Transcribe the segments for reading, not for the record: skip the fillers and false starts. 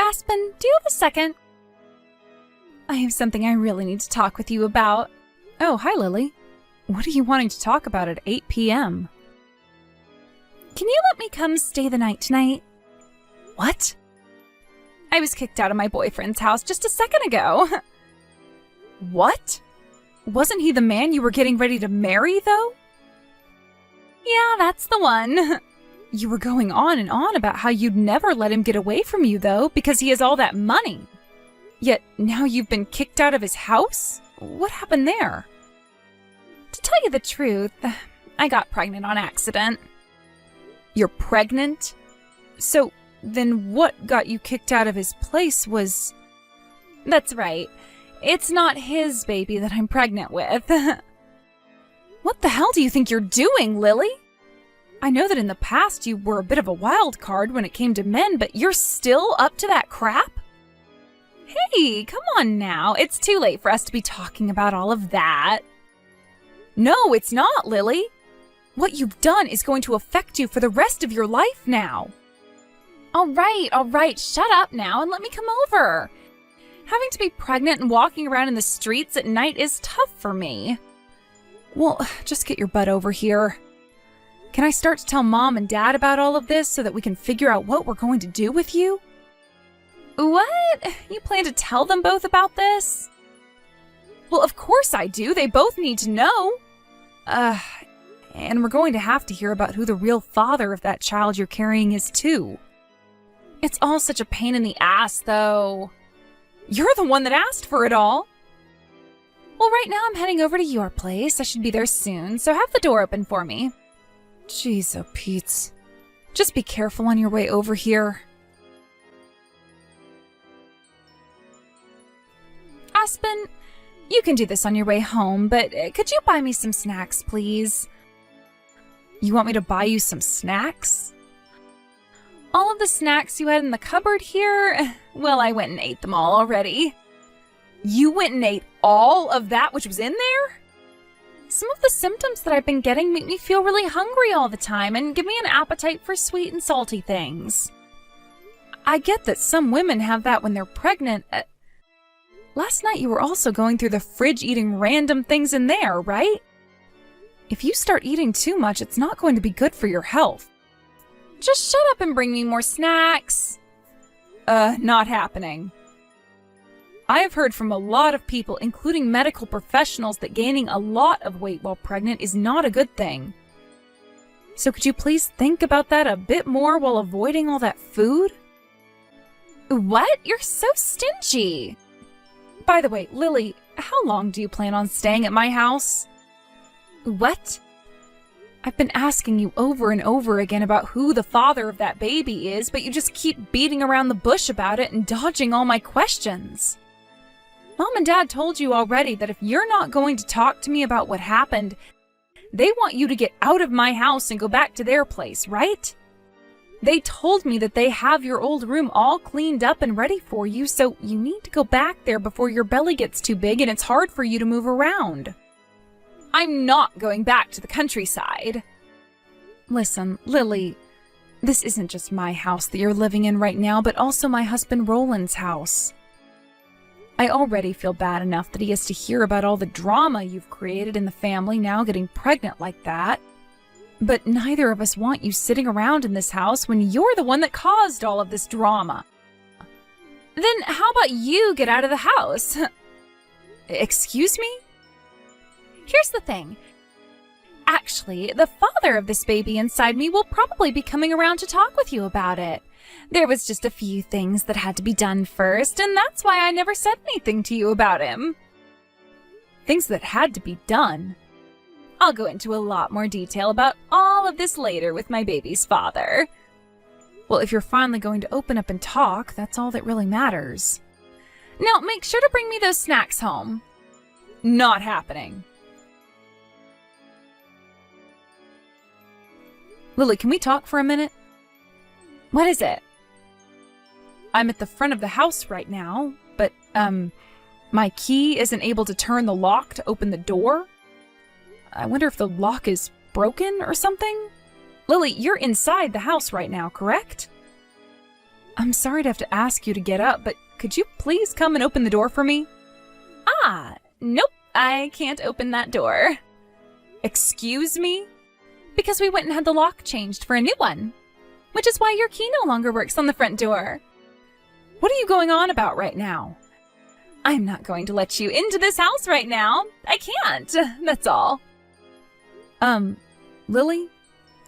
Aspen, do you have a second? I have something I really need to talk with you about. Oh, hi, Lily. What are you wanting to talk about at 8 p.m.? Can you let me come stay the night tonight? What? I was kicked out of my boyfriend's house just a second ago. What? Wasn't he the man you were getting ready to marry, though? Yeah, that's the one. You were going on and on about how you'd never let him get away from you, though, because he has all that money. Yet now you've been kicked out of his house? What happened there? To tell you the truth, I got pregnant on accident. You're pregnant? So then what got you kicked out of his place was... That's right. It's not his baby that I'm pregnant with. What the hell do you think you're doing, Lily? I know that in the past you were a bit of a wild card when it came to men, but you're still up to that crap? Hey, come on now. It's too late for us to be talking about all of that. No, it's not, Lily. What you've done is going to affect you for the rest of your life now. All right. Shut up now and let me come over. Having to be pregnant and walking around in the streets at night is tough for me. Well, just get your butt over here. Can I start to tell Mom and Dad about all of this so that we can figure out what we're going to do with you? What? You plan to tell them both about this? Well, of course I do. They both need to know. And we're going to have to hear about who the real father of that child you're carrying is, too. It's all such a pain in the ass, though. You're the one that asked for it all. Well, right now I'm heading over to your place. I should be there soon, so have the door open for me. Jeez, oh Pete's. Just be careful on your way over here. Aspen, you can do this on your way home, but could you buy me some snacks, please? You want me to buy you some snacks? All of the snacks you had in the cupboard here? Well, I went and ate them all already. You went and ate all of that which was in there? Some of the symptoms that I've been getting make me feel really hungry all the time and give me an appetite for sweet and salty things. I get that some women have that when they're pregnant. Last night you were also going through the fridge eating random things in there, right? If you start eating too much, it's not going to be good for your health. Just shut up and bring me more snacks. Not happening. I have heard from a lot of people, including medical professionals, that gaining a lot of weight while pregnant is not a good thing. So could you please think about that a bit more while avoiding all that food? What? You're so stingy. By the way, Lily, how long do you plan on staying at my house? What? I've been asking you over and over again about who the father of that baby is, but you just keep beating around the bush about it and dodging all my questions. Mom and Dad told you already that if you're not going to talk to me about what happened, they want you to get out of my house and go back to their place, right? They told me that they have your old room all cleaned up and ready for you, so you need to go back there before your belly gets too big and it's hard for you to move around. I'm not going back to the countryside. Listen, Lily, this isn't just my house that you're living in right now, but also my husband Roland's house. I already feel bad enough that he has to hear about all the drama you've created in the family now getting pregnant like that. But neither of us want you sitting around in this house when you're the one that caused all of this drama. Then how about you get out of the house? Excuse me? Here's the thing. Actually, the father of this baby inside me will probably be coming around to talk with you about it. There was just a few things that had to be done first, and that's why I never said anything to you about him. Things that had to be done? I'll go into a lot more detail about all of this later with my baby's father. Well, if you're finally going to open up and talk, that's all that really matters. Now, make sure to bring me those snacks home. Not happening. Lily, can we talk for a minute? What is it? I'm at the front of the house right now, but, my key isn't able to turn the lock to open the door. I wonder if the lock is broken or something? Lily, you're inside the house right now, correct? I'm sorry to have to ask you to get up, but could you please come and open the door for me? Ah, nope, I can't open that door. Excuse me? Because we went and had the lock changed for a new one, which is why your key no longer works on the front door. What are you going on about right now? I'm not going to let you into this house right now. I can't, that's all. Lily,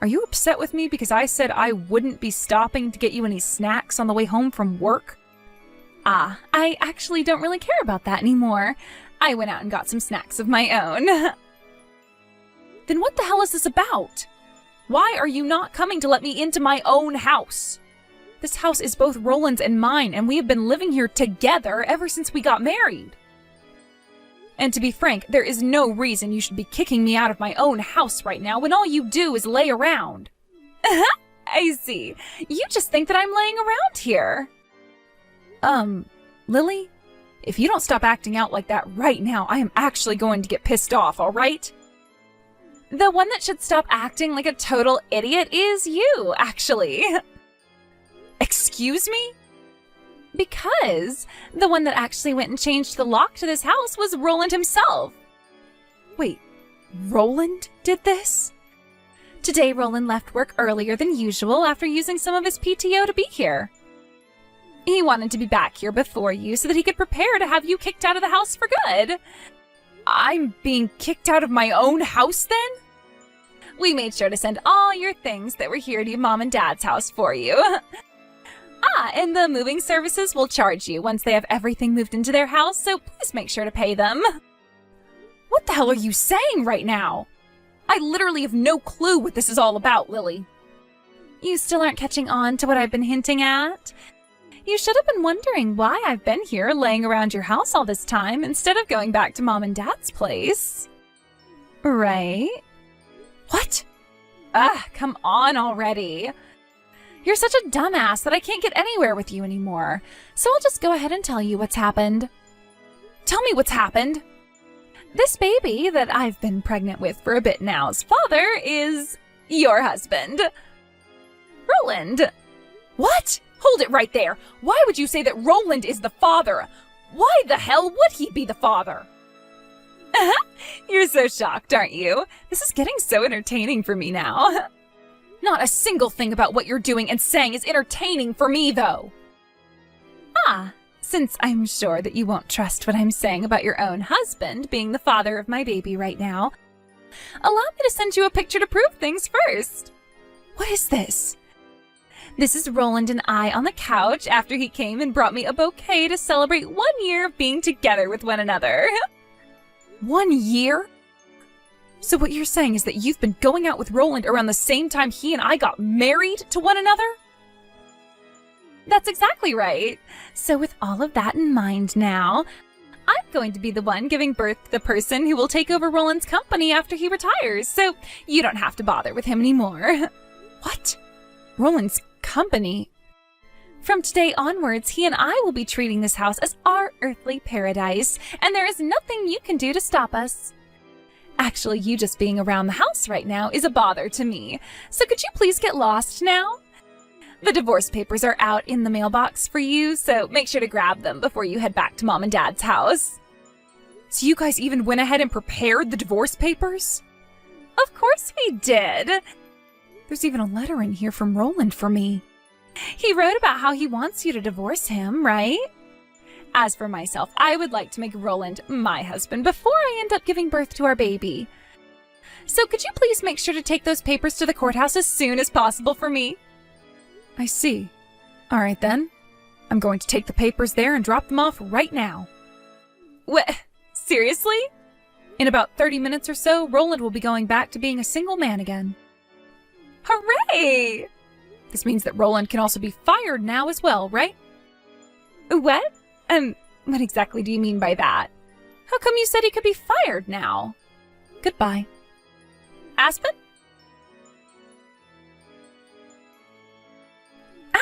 are you upset with me because I said I wouldn't be stopping to get you any snacks on the way home from work? Ah, I actually don't really care about that anymore. I went out and got some snacks of my own. Then what the hell is this about? Why are you not coming to let me into my own house? This house is both Roland's and mine, and we have been living here together ever since we got married. And to be frank, there is no reason you should be kicking me out of my own house right now when all you do is lay around. I see. You just think that I'm laying around here. Lily, if you don't stop acting out like that right now, I am actually going to get pissed off, all right? The one that should stop acting like a total idiot is you, actually. Excuse me? Because the one that actually went and changed the lock to this house was Roland himself. Wait, Roland did this? Today, Roland left work earlier than usual after using some of his PTO to be here. He wanted to be back here before you so that he could prepare to have you kicked out of the house for good. I'm being kicked out of my own house then? We made sure to send all your things that were here to your mom and dad's house for you. And the moving services will charge you once they have everything moved into their house, so please make sure to pay them. What the hell are you saying right now? I literally have no clue what this is all about, Lily. You still aren't catching on to what I've been hinting at? You should have been wondering why I've been here laying around your house all this time instead of going back to Mom and Dad's place. Right? What? Come on already. You're such a dumbass that I can't get anywhere with you anymore. So I'll just go ahead and tell you what's happened. Tell me what's happened. This baby that I've been pregnant with for a bit now's father is your husband, Roland. What? Hold it right there. Why would you say that Roland is the father? Why the hell would he be the father? You're so shocked, aren't you? This is getting so entertaining for me now. Not a single thing about what you're doing and saying is entertaining for me, though. Since I'm sure that you won't trust what I'm saying about your own husband being the father of my baby right now, allow me to send you a picture to prove things first. What is this? This is Roland and I on the couch after he came and brought me a bouquet to celebrate 1 year of being together with one another. 1 year? So what you're saying is that you've been going out with Roland around the same time he and I got married to one another? That's exactly right. So with all of that in mind now, I'm going to be the one giving birth to the person who will take over Roland's company after he retires, so you don't have to bother with him anymore. What? Roland's company? From today onwards, he and I will be treating this house as our earthly paradise, and there is nothing you can do to stop us. Actually, you just being around the house right now is a bother to me, so could you please get lost now? The divorce papers are out in the mailbox for you, so make sure to grab them before you head back to Mom and Dad's house. So you guys even went ahead and prepared the divorce papers? Of course we did. There's even a letter in here from Roland for me. He wrote about how he wants you to divorce him, right? As for myself, I would like to make Roland my husband before I end up giving birth to our baby. So could you please make sure to take those papers to the courthouse as soon as possible for me? I see. All right then. I'm going to take the papers there and drop them off right now. What? Seriously? In about 30 minutes or so, Roland will be going back to being a single man again. Hooray! This means that Roland can also be fired now as well, right? What? What exactly do you mean by that? How come you said he could be fired now? Goodbye. Aspen?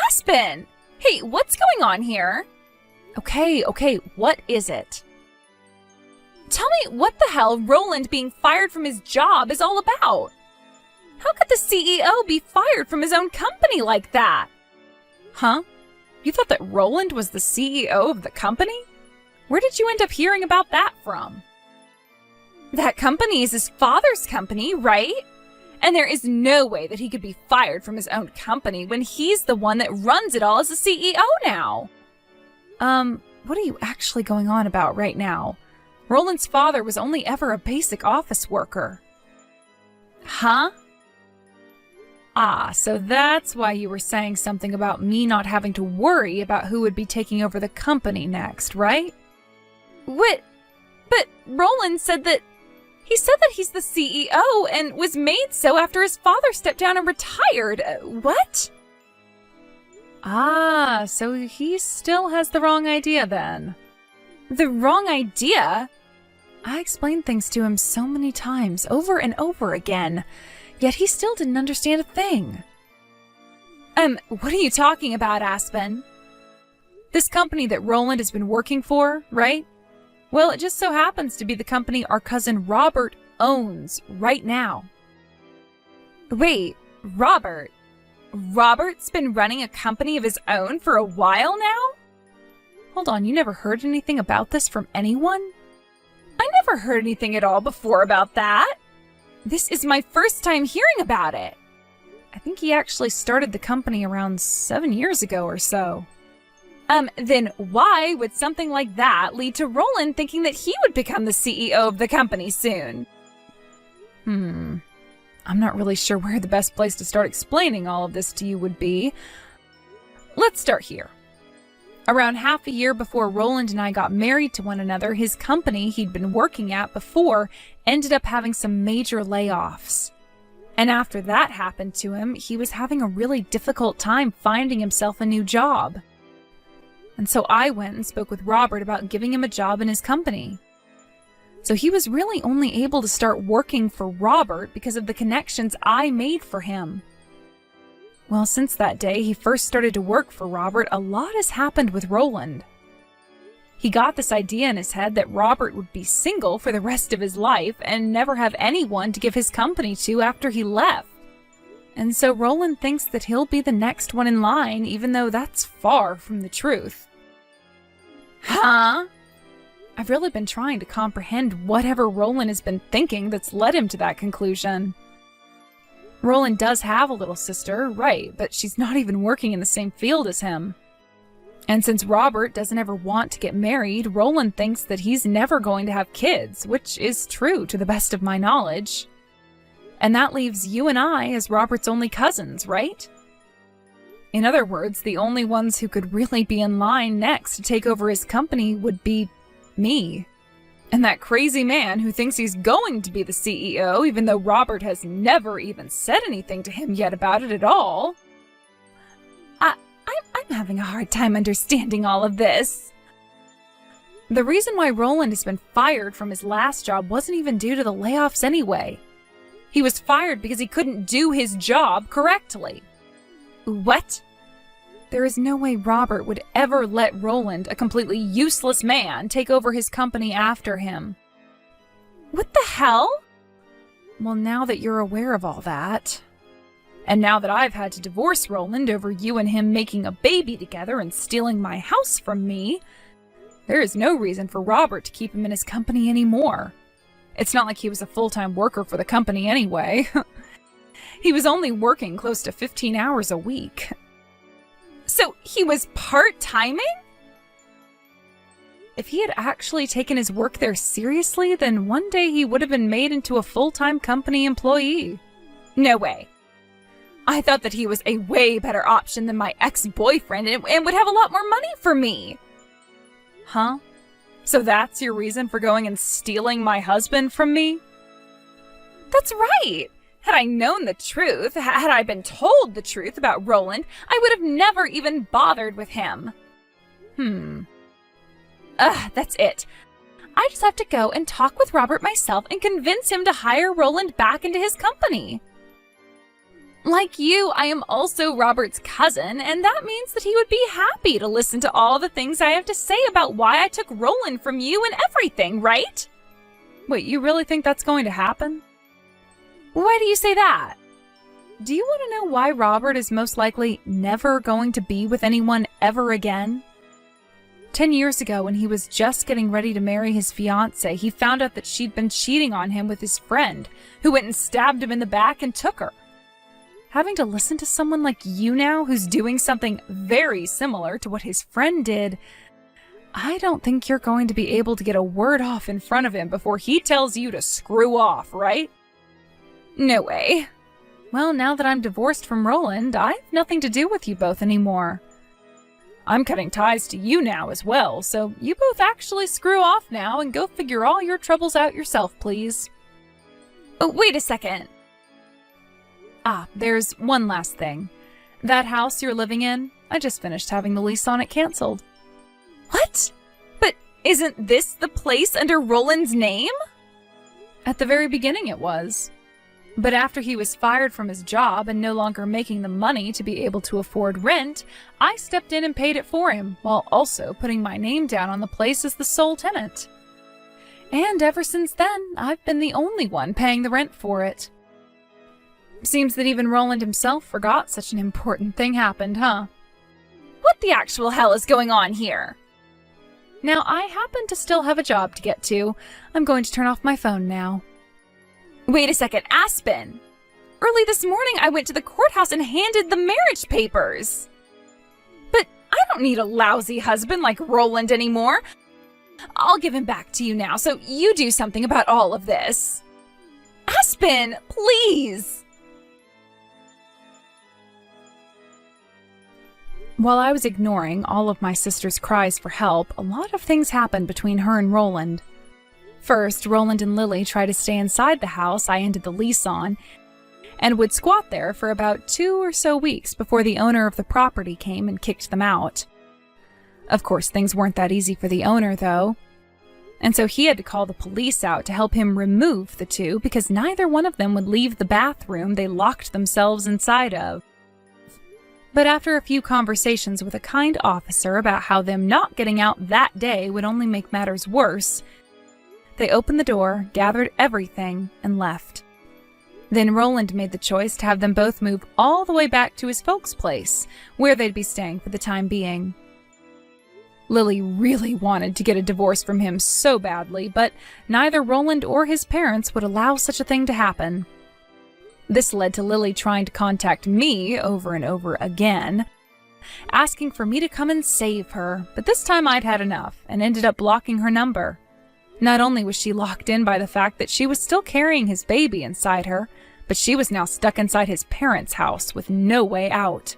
Aspen! Hey, what's going on here? Okay, what is it? Tell me what the hell Roland being fired from his job is all about. How could the CEO be fired from his own company like that? Huh? You thought that Roland was the CEO of the company? Where did you end up hearing about that from? That company is his father's company, right? And there is no way that he could be fired from his own company when he's the one that runs it all as the CEO now. What are you actually going on about right now? Roland's father was only ever a basic office worker. Huh? Ah, so that's why you were saying something about me not having to worry about who would be taking over the company next, right? What? But Roland said that... He said that he's the CEO and was made so after his father stepped down and retired. What? Ah, so he still has the wrong idea then. The wrong idea? I explained things to him so many times, over and over again, yet he still didn't understand a thing. What are you talking about, Aspen? This company that Roland has been working for, right? Well, it just so happens to be the company our cousin Robert owns right now. Wait, Robert? Robert's been running a company of his own for a while now? Hold on, you never heard anything about this from anyone? I never heard anything at all before about that. This is my first time hearing about it. I think he actually started the company around 7 years ago or so. Then why would something like that lead to Roland thinking that he would become the CEO of the company soon? I'm not really sure where the best place to start explaining all of this to you would be. Let's start here. Around half a year before Roland and I got married to one another, his company he'd been working at before ended up having some major layoffs. And after that happened to him, he was having a really difficult time finding himself a new job. And so I went and spoke with Robert about giving him a job in his company. So he was really only able to start working for Robert because of the connections I made for him. Well, since that day he first started to work for Robert, a lot has happened with Roland. He got this idea in his head that Robert would be single for the rest of his life and never have anyone to give his company to after he left. And so Roland thinks that he'll be the next one in line, even though that's far from the truth. Huh? I've really been trying to comprehend whatever Roland has been thinking that's led him to that conclusion. Roland does have a little sister, right, but she's not even working in the same field as him. And since Robert doesn't ever want to get married, Roland thinks that he's never going to have kids, which is true to the best of my knowledge. And that leaves you and I as Robert's only cousins, right? In other words, the only ones who could really be in line next to take over his company would be me. And that crazy man who thinks he's going to be the CEO, even though Robert has never even said anything to him yet about it at all. I'm having a hard time understanding all of this. The reason why Roland has been fired from his last job wasn't even due to the layoffs anyway. He was fired because he couldn't do his job correctly. What? There is no way Robert would ever let Roland, a completely useless man, take over his company after him. What the hell? Well, now that you're aware of all that, and now that I've had to divorce Roland over you and him making a baby together and stealing my house from me, there is no reason for Robert to keep him in his company anymore. It's not like he was a full-time worker for the company anyway. He was only working close to 15 hours a week. So he was part-timing? If he had actually taken his work there seriously, then one day he would have been made into a full-time company employee. No way. I thought that he was a way better option than my ex-boyfriend and would have a lot more money for me. Huh? So that's your reason for going and stealing my husband from me? That's right! Had I known the truth, had I been told the truth about Roland, I would have never even bothered with him. That's it. I just have to go and talk with Robert myself and convince him to hire Roland back into his company. Like you, I am also Robert's cousin, and that means that he would be happy to listen to all the things I have to say about why I took Roland from you and everything, right? Wait, you really think that's going to happen? Why do you say that? do you want to know why Robert is most likely never going to be with anyone ever again? 10 years ago, when he was just getting ready to marry his fiancée, he found out that she'd been cheating on him with his friend, who went and stabbed him in the back and took her. Having to listen to someone like you now who's doing something very similar to what his friend did, I don't think you're going to be able to get a word off in front of him before he tells you to screw off, right? No way. Well, now that I'm divorced from Roland, I have nothing to do with you both anymore. I'm cutting ties to you now as well, so you both actually screw off now and go figure all your troubles out yourself, please. Oh, wait a second. There's one last thing. That house you're living in, I just finished having the lease on it canceled. What? But isn't this the place under Roland's name? At the very beginning it was. But after he was fired from his job and no longer making the money to be able to afford rent, I stepped in and paid it for him, while also putting my name down on the place as the sole tenant. And ever since then, I've been the only one paying the rent for it. Seems that even Roland himself forgot such an important thing happened, huh? What the actual hell is going on here? Now, I happen to still have a job to get to. I'm going to turn off my phone now. Wait a second, Aspen! Early this morning, I went to the courthouse and handed the marriage papers. But I don't need a lousy husband like Roland anymore. I'll give him back to you now, so you do something about all of this. Aspen, please! While I was ignoring all of my sister's cries for help, a lot of things happened between her and Roland. First, Roland and Lily tried to stay inside the house I ended the lease on, and would squat there for about 2 or so weeks before the owner of the property came and kicked them out. Of course, things weren't that easy for the owner, though, and so he had to call the police out to help him remove the two because neither one of them would leave the bathroom they locked themselves inside of. But after a few conversations with a kind officer about how them not getting out that day would only make matters worse, they opened the door, gathered everything, and left. Then Roland made the choice to have them both move all the way back to his folks' place, where they'd be staying for the time being. Lily really wanted to get a divorce from him so badly, but neither Roland or his parents would allow such a thing to happen. This led to Lily trying to contact me over and over again, asking for me to come and save her, but this time I'd had enough and ended up blocking her number. Not only was she locked in by the fact that she was still carrying his baby inside her, but she was now stuck inside his parents' house with no way out.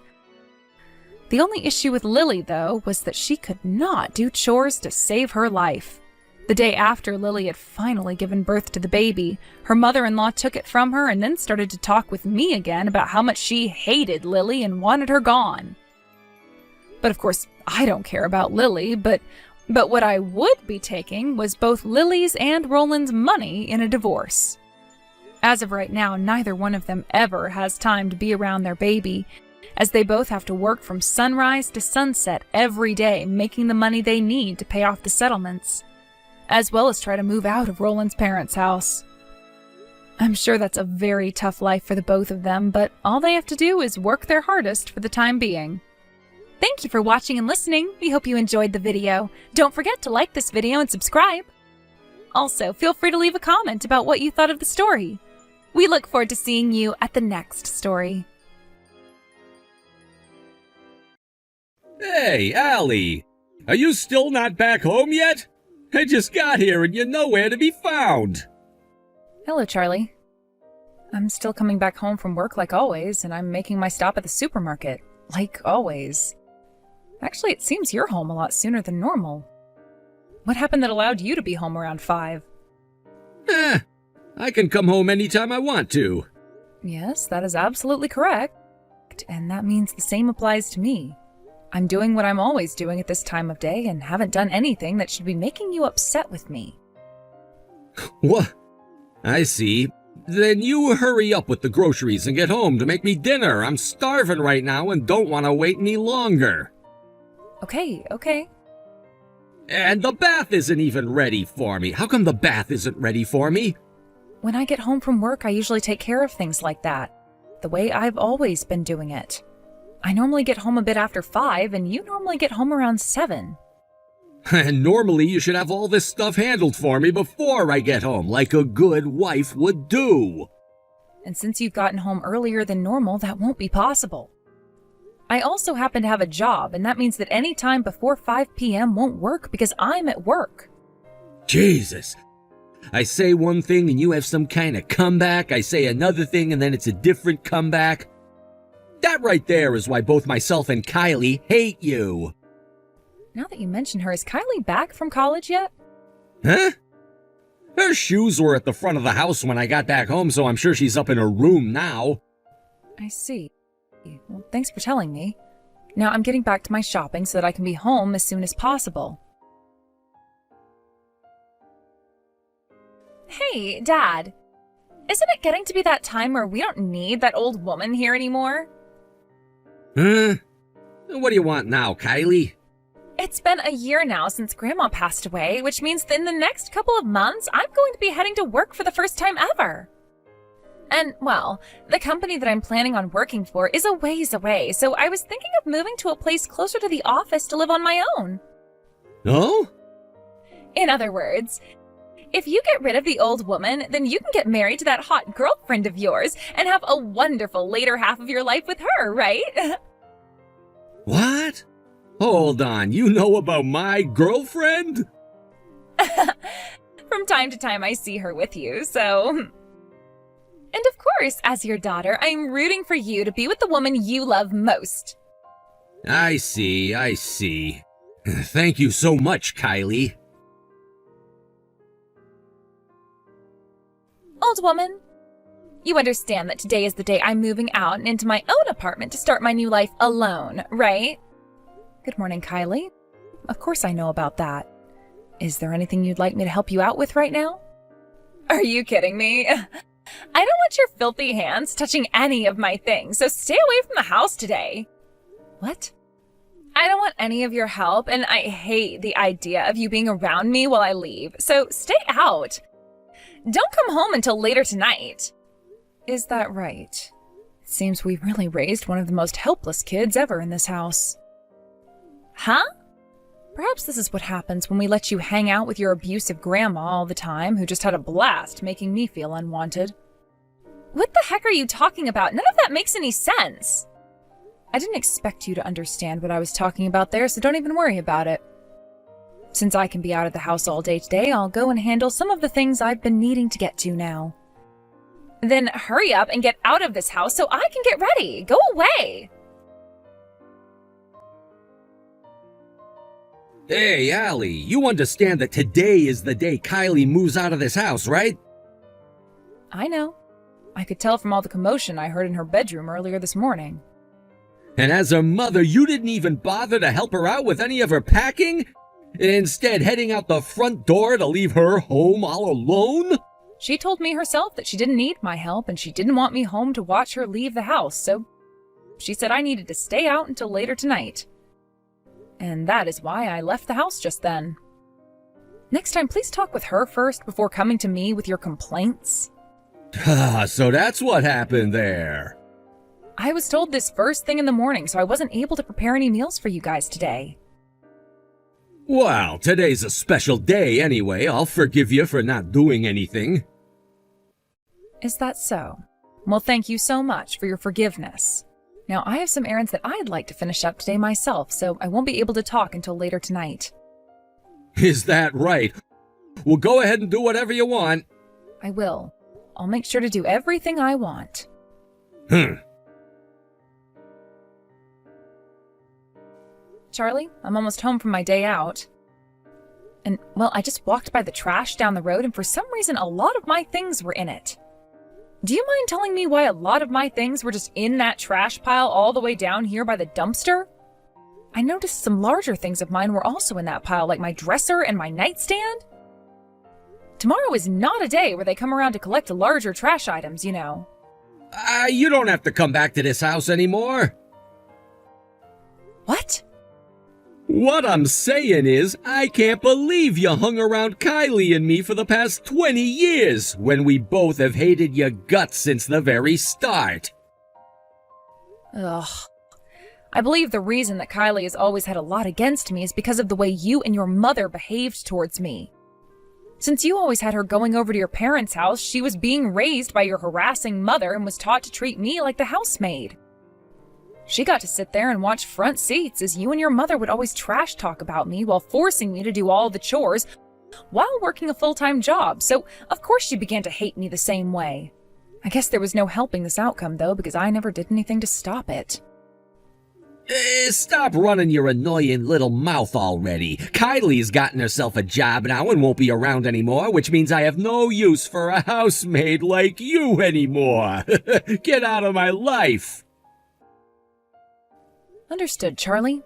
The only issue with Lily, though, was that she could not do chores to save her life. The day after Lily had finally given birth to the baby, her mother-in-law took it from her and then started to talk with me again about how much she hated Lily and wanted her gone. But of course, I don't care about Lily, but what I would be taking was both Lily's and Roland's money in a divorce. As of right now, neither one of them ever has time to be around their baby, as they both have to work from sunrise to sunset every day, making the money they need to pay off the settlements, as well as try to move out of Roland's parents' house. I'm sure that's a very tough life for the both of them, but all they have to do is work their hardest for the time being. Thank you for watching and listening. We hope you enjoyed the video. Don't forget to like this video and subscribe. Also, feel free to leave a comment about what you thought of the story. We look forward to seeing you at the next story. Hey, Allie! Are you still not back home yet? I just got here and you're nowhere to be found. Hello, Charlie. I'm still coming back home from work like always, and I'm making my stop at the supermarket, like always. Actually, it seems you're home a lot sooner than normal. What happened that allowed you to be home around 5? I can come home anytime I want to. Yes, that is absolutely correct. And that means the same applies to me. I'm doing what I'm always doing at this time of day and haven't done anything that should be making you upset with me. What? I see. Then you hurry up with the groceries and get home to make me dinner. I'm starving right now and don't want to wait any longer. Okay. And the bath isn't even ready for me. How come the bath isn't ready for me? When I get home from work, I usually take care of things like that. the way I've always been doing it. I normally get home a bit after 5, and you normally get home around 7. And normally you should have all this stuff handled for me before I get home, like a good wife would do. And since you've gotten home earlier than normal, that won't be possible. I also happen to have a job, and that means that any time before 5 p.m. won't work because I'm at work. Jesus. I say one thing and you have some kind of comeback. I say another thing and then it's a different comeback. That right there is why both myself and Kylie hate you. Now that you mention her, is Kylie back from college yet? Huh? Her shoes were at the front of the house when I got back home, so I'm sure she's up in her room now. I see. Well, thanks for telling me. Now I'm getting back to my shopping so that I can be home as soon as possible. Hey, Dad. Isn't it getting to be that time where we don't need that old woman here anymore? Huh? What do you want now, Kylie? It's been a year now since Grandma passed away, which means that in the next couple of months, I'm going to be heading to work for the first time ever. And, well, the company that I'm planning on working for is a ways away, so I was thinking of moving to a place closer to the office to live on my own. Oh? In other words, if you get rid of the old woman, then you can get married to that hot girlfriend of yours and have a wonderful later half of your life with her, right? What? Hold on, you know about my girlfriend? From time to time I see her with you, so... And of course, as your daughter, I'm rooting for you to be with the woman you love most. I see. Thank you so much, Kylie. Old woman, you understand that today is the day I'm moving out and into my own apartment to start my new life alone, right? Good morning, Kylie. Of course I know about that. Is there anything you'd like me to help you out with right now? Are you kidding me? I don't want your filthy hands touching any of my things, so stay away from the house today. What? I don't want any of your help, and I hate the idea of you being around me while I leave, so stay out. Don't come home until later tonight. Is that right? It seems we've really raised one of the most helpless kids ever in this house. Huh? Perhaps this is what happens when we let you hang out with your abusive grandma all the time, who just had a blast making me feel unwanted. What the heck are you talking about? None of that makes any sense. I didn't expect you to understand what I was talking about there, so don't even worry about it. Since I can be out of the house all day today, I'll go and handle some of the things I've been needing to get to now. Then hurry up and get out of this house so I can get ready. Go away. Hey, Allie, you understand that today is the day Kylie moves out of this house, right? I know. I could tell from all the commotion I heard in her bedroom earlier this morning. And as her mother, you didn't even bother to help her out with any of her packing? Instead, heading out the front door to leave her home all alone? She told me herself that she didn't need my help and she didn't want me home to watch her leave the house, so she said I needed to stay out until later tonight. And that is why I left the house just then. Next time, please talk with her first before coming to me with your complaints. So that's what happened there. I was told this first thing in the morning, so I wasn't able to prepare any meals for you guys today. Well, today's a special day anyway. I'll forgive you for not doing anything. Is that so? Well, thank you so much for your forgiveness. Now, I have some errands that I'd like to finish up today myself, so I won't be able to talk until later tonight. Is that right? Well, go ahead and do whatever you want. I will. I'll make sure to do everything I want. Charlie, I'm almost home from my day out. And, well, I just walked by the trash down the road, and for some reason, a lot of my things were in it. Do you mind telling me why a lot of my things were just in that trash pile all the way down here by the dumpster? I noticed some larger things of mine were also in that pile, like my dresser and my nightstand. Tomorrow is not a day where they come around to collect the larger trash items, you know. You don't have to come back to this house anymore. What? What I'm saying is, I can't believe you hung around Kylie and me for the past 20 years, when we both have hated your guts since the very start. Ugh. I believe the reason that Kylie has always had a lot against me is because of the way you and your mother behaved towards me. Since you always had her going over to your parents' house, she was being raised by your harassing mother and was taught to treat me like the housemaid. She got to sit there and watch front seats as you and your mother would always trash talk about me while forcing me to do all the chores while working a full-time job, so of course she began to hate me the same way. I guess there was no helping this outcome, though, because I never did anything to stop it. Stop running your annoying little mouth already. Kylie's gotten herself a job now and won't be around anymore, which means I have no use for a housemaid like you anymore. Get out of my life. Understood, Charlie.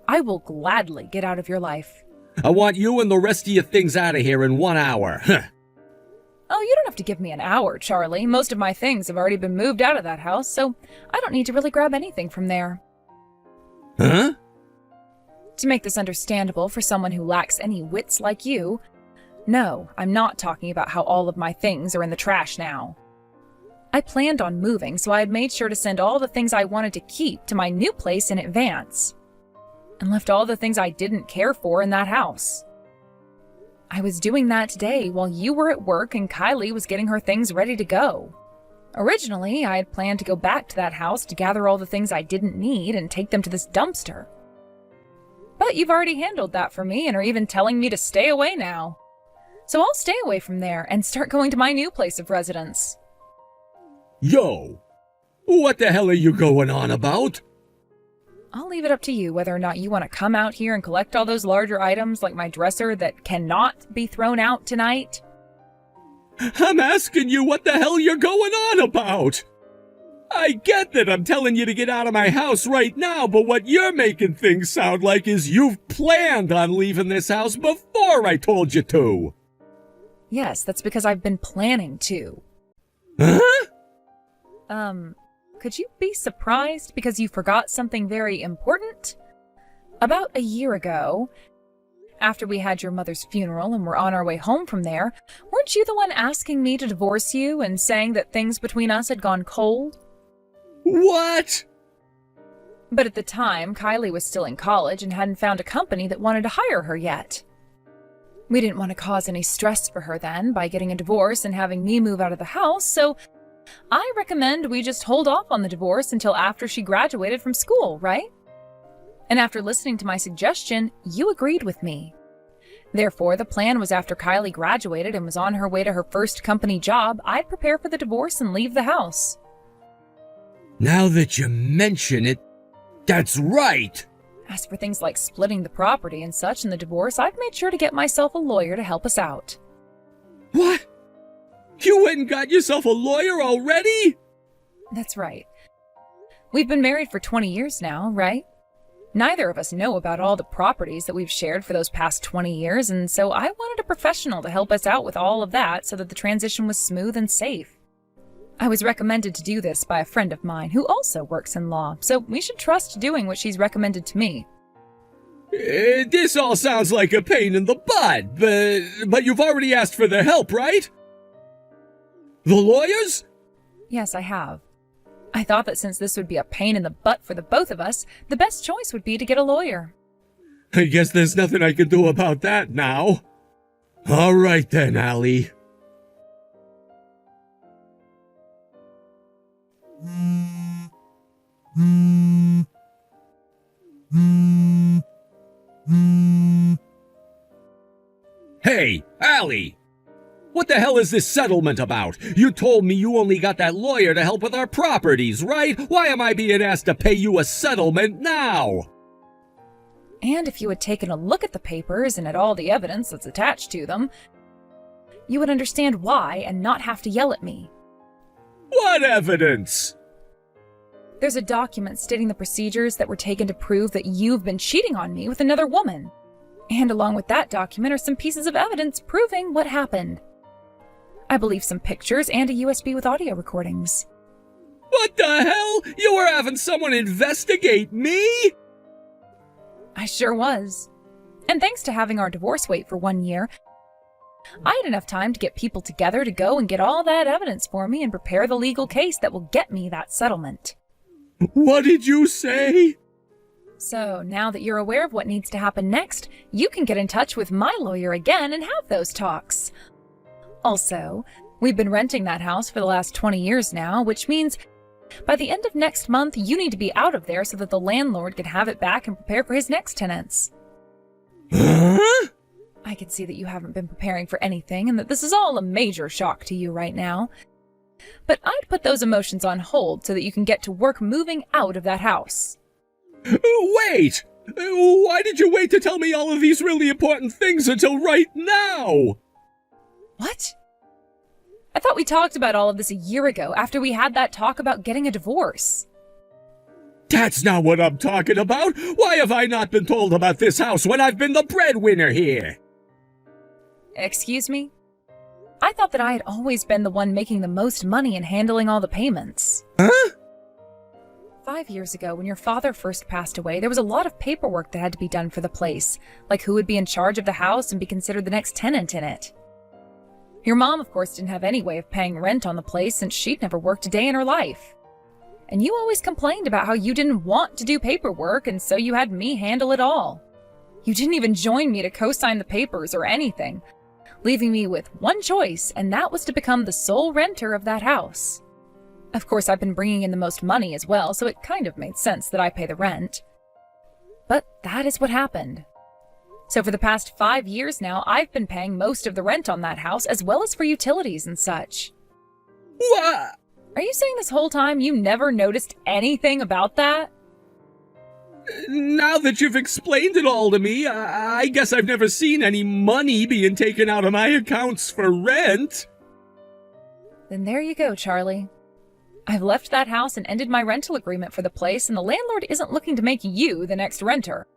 I will gladly get out of your life. I want you and the rest of your things out of here in 1 hour. Oh, you don't have to give me an hour, Charlie. Most of my things have already been moved out of that house, so I don't need to really grab anything from there. Huh? To make this understandable for someone who lacks any wits like you, no, I'm not talking about how all of my things are in the trash now. I planned on moving, so I had made sure to send all the things I wanted to keep to my new place in advance, and left all the things I didn't care for in that house. I was doing that today while you were at work and Kylie was getting her things ready to go. Originally, I had planned to go back to that house to gather all the things I didn't need and take them to this dumpster. But you've already handled that for me and are even telling me to stay away now. So I'll stay away from there and start going to my new place of residence. Yo! What the hell are you going on about? I'll leave it up to you whether or not you want to come out here and collect all those larger items like my dresser that cannot be thrown out tonight. I'm asking you what the hell you're going on about! I get that I'm telling you to get out of my house right now, but what you're making things sound like is you've planned on leaving this house before I told you to. Yes, that's because I've been planning to. Huh? Could you be surprised because you forgot something very important? About a year ago, after we had your mother's funeral and were on our way home from there, weren't you the one asking me to divorce you and saying that things between us had gone cold? What? But at the time, Kylie was still in college and hadn't found a company that wanted to hire her yet. We didn't want to cause any stress for her then by getting a divorce and having me move out of the house, so I recommend we just hold off on the divorce until after she graduated from school, right? And after listening to my suggestion, you agreed with me. Therefore, the plan was after Kylie graduated and was on her way to her first company job, I'd prepare for the divorce and leave the house. Now that you mention it, that's right! As for things like splitting the property and such in the divorce, I've made sure to get myself a lawyer to help us out. What? You went and got yourself a lawyer already? That's right. We've been married for 20 years now, right? Neither of us know about all the properties that we've shared for those past 20 years, and so I wanted a professional to help us out with all of that so that the transition was smooth and safe. I was recommended to do this by a friend of mine who also works in law, so we should trust doing what she's recommended to me. This all sounds like a pain in the butt, but you've already asked for their help, right? The lawyers? Yes, I have. I thought that since this would be a pain in the butt for the both of us, the best choice would be to get a lawyer. I guess there's nothing I can do about that now. All right then, Allie. Hey, Allie! What the hell is this settlement about? You told me you only got that lawyer to help with our properties, right? Why am I being asked to pay you a settlement now? And if you had taken a look at the papers and at all the evidence that's attached to them, you would understand why and not have to yell at me. What evidence? There's a document stating the procedures that were taken to prove that you've been cheating on me with another woman. And along with that document are some pieces of evidence proving what happened. I believe some pictures and a USB with audio recordings. What the hell? You were having someone investigate me? I sure was. And thanks to having our divorce wait for 1 year, I had enough time to get people together to go and get all that evidence for me and prepare the legal case that will get me that settlement. What did you say? So, now that you're aware of what needs to happen next, you can get in touch with my lawyer again and have those talks. Also, we've been renting that house for the last 20 years now, which means by the end of next month, you need to be out of there so that the landlord can have it back and prepare for his next tenants. Huh? I can see that you haven't been preparing for anything and that this is all a major shock to you right now. But I'd put those emotions on hold so that you can get to work moving out of that house. Wait! Why did you wait to tell me all of these really important things until right now? What? I thought we talked about all of this a year ago after we had that talk about getting a divorce. That's not what I'm talking about! Why have I not been told about this house when I've been the breadwinner here? Excuse me? I thought that I had always been the one making the most money and handling all the payments. Huh? 5 years ago, when your father first passed away, there was a lot of paperwork that had to be done for the place, like who would be in charge of the house and be considered the next tenant in it. Your mom, of course, didn't have any way of paying rent on the place since she'd never worked a day in her life. And you always complained about how you didn't want to do paperwork, and so you had me handle it all. You didn't even join me to co-sign the papers or anything, leaving me with one choice, and that was to become the sole renter of that house. Of course, I've been bringing in the most money as well, so it kind of made sense that I pay the rent. But that is what happened. So for the past 5 years now, I've been paying most of the rent on that house, as well as for utilities and such. What? Are you saying this whole time you never noticed anything about that? Now that you've explained it all to me, I guess I've never seen any money being taken out of my accounts for rent. Then there you go, Charlie. I've left that house and ended my rental agreement for the place, and the landlord isn't looking to make you the next renter.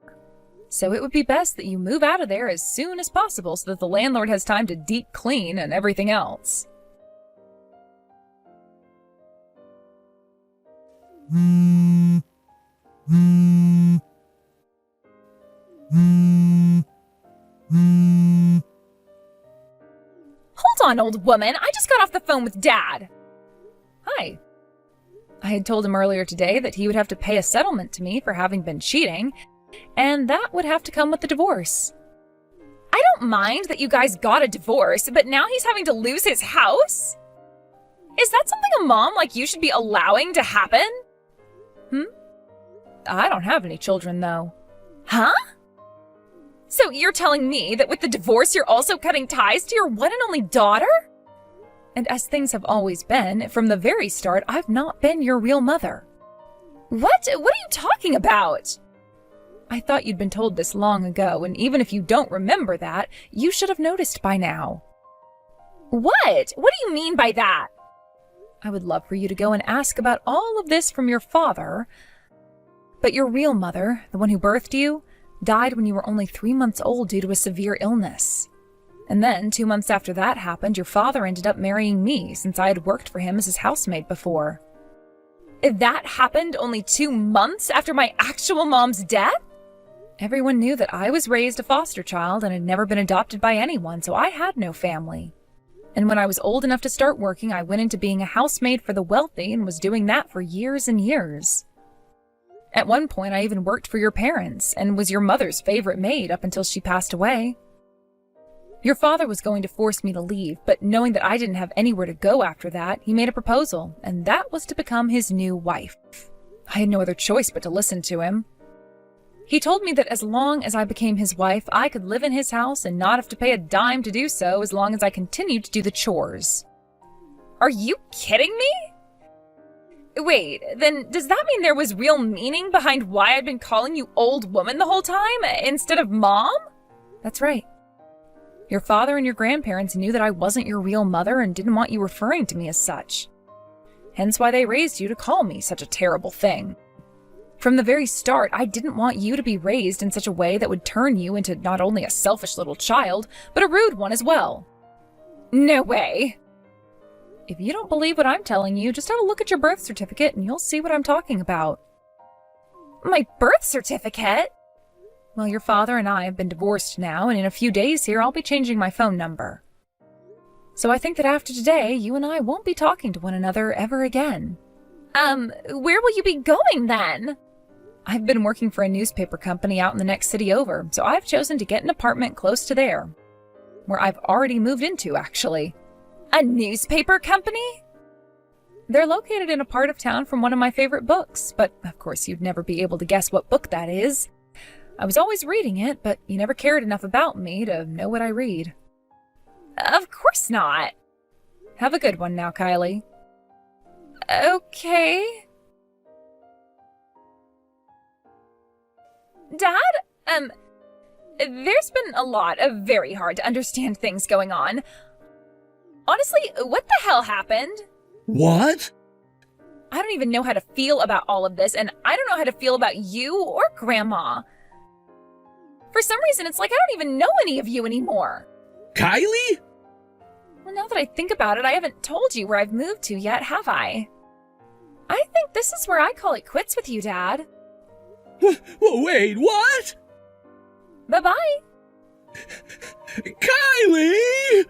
So it would be best that you move out of there as soon as possible so that the landlord has time to deep clean and everything else. Hold on, old woman. I just got off the phone with Dad. Hi. I had told him earlier today that he would have to pay a settlement to me for having been cheating, and that would have to come with the divorce. I don't mind that you guys got a divorce, but now he's having to lose his house? Is that something a mom like you should be allowing to happen? I don't have any children, though. Huh? So you're telling me that with the divorce you're also cutting ties to your one and only daughter? And as things have always been, from the very start, I've not been your real mother. What? What are you talking about? I thought you'd been told this long ago, and even if you don't remember that, you should have noticed by now. What? What do you mean by that? I would love for you to go and ask about all of this from your father, but your real mother, the one who birthed you, died when you were only 3 months old due to a severe illness. And then, 2 months after that happened, your father ended up marrying me since I had worked for him as his housemaid before. That happened only 2 months after my actual mom's death? Everyone knew that I was raised a foster child and had never been adopted by anyone, so I had no family. And when I was old enough to start working, I went into being a housemaid for the wealthy and was doing that for years and years. At one point, I even worked for your parents and was your mother's favorite maid up until she passed away. Your father was going to force me to leave, but knowing that I didn't have anywhere to go after that, he made a proposal, and that was to become his new wife. I had no other choice but to listen to him. He told me that as long as I became his wife, I could live in his house and not have to pay a dime to do so as long as I continued to do the chores. Are you kidding me? Wait, then does that mean there was real meaning behind why I'd been calling you old woman the whole time instead of mom? That's right. Your father and your grandparents knew that I wasn't your real mother and didn't want you referring to me as such. Hence why they raised you to call me such a terrible thing. From the very start, I didn't want you to be raised in such a way that would turn you into not only a selfish little child, but a rude one as well. No way. If you don't believe what I'm telling you, just have a look at your birth certificate and you'll see what I'm talking about. My birth certificate? Well, your father and I have been divorced now, and in a few days here I'll be changing my phone number. So I think that after today, you and I won't be talking to one another ever again. Where will you be going then? I've been working for a newspaper company out in the next city over, so I've chosen to get an apartment close to there, where I've already moved into, actually. A newspaper company? They're located in a part of town from one of my favorite books, but of course you'd never be able to guess what book that is. I was always reading it, but you never cared enough about me to know what I read. Of course not. Have a good one now, Kylie. Okay. Dad, there's been a lot of very hard to understand things going on. Honestly, what the hell happened? What? I don't even know how to feel about all of this, and I don't know how to feel about you or Grandma. For some reason, it's like I don't even know any of you anymore. Kylie? Well, now that I think about it, I haven't told you where I've moved to yet, have I? I think this is where I call it quits with you, Dad. Wait, what? Bye-bye. Kylie!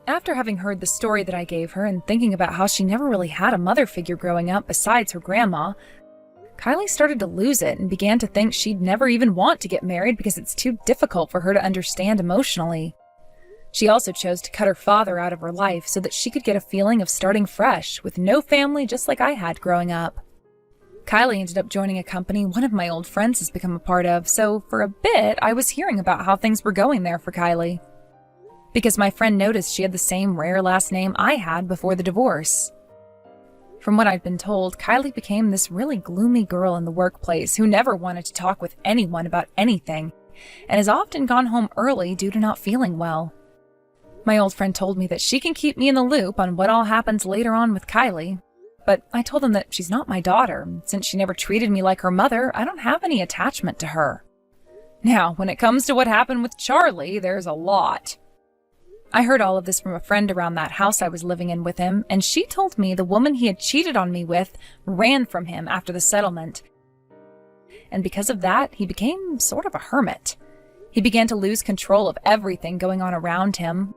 After having heard the story that I gave her and thinking about how she never really had a mother figure growing up besides her grandma, Kylie started to lose it and began to think she'd never even want to get married because it's too difficult for her to understand emotionally. She also chose to cut her father out of her life so that she could get a feeling of starting fresh with no family, just like I had growing up. Kylie ended up joining a company one of my old friends has become a part of, so for a bit I was hearing about how things were going there for Kylie. Because my friend noticed she had the same rare last name I had before the divorce. From what I've been told, Kylie became this really gloomy girl in the workplace who never wanted to talk with anyone about anything, and has often gone home early due to not feeling well. My old friend told me that she can keep me in the loop on what all happens later on with Kylie, but I told him that she's not my daughter, and since she never treated me like her mother, I don't have any attachment to her. Now, when it comes to what happened with Charlie, there's a lot. I heard all of this from a friend around that house I was living in with him, and she told me the woman he had cheated on me with ran from him after the settlement. And because of that, he became sort of a hermit. He began to lose control of everything going on around him.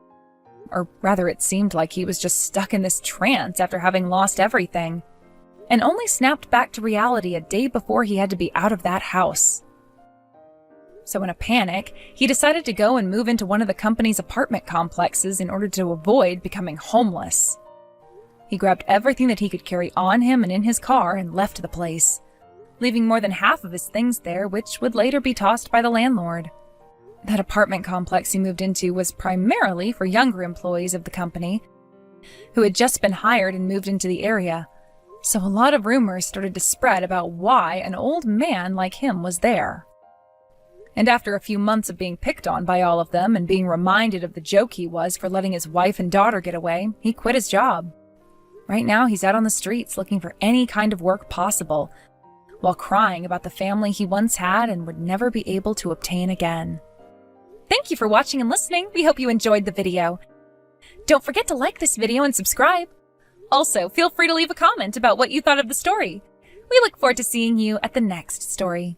Or rather, it seemed like he was just stuck in this trance after having lost everything, and only snapped back to reality a day before he had to be out of that house. So in a panic, he decided to go and move into one of the company's apartment complexes in order to avoid becoming homeless. He grabbed everything that he could carry on him and in his car and left the place, leaving more than half of his things there, which would later be tossed by the landlord. That apartment complex he moved into was primarily for younger employees of the company who had just been hired and moved into the area, so a lot of rumors started to spread about why an old man like him was there. And after a few months of being picked on by all of them and being reminded of the joke he was for letting his wife and daughter get away, he quit his job. Right now, he's out on the streets looking for any kind of work possible, while crying about the family he once had and would never be able to obtain again. Thank you for watching and listening. We hope you enjoyed the video. Don't forget to like this video and subscribe. Also, feel free to leave a comment about what you thought of the story. We look forward to seeing you at the next story.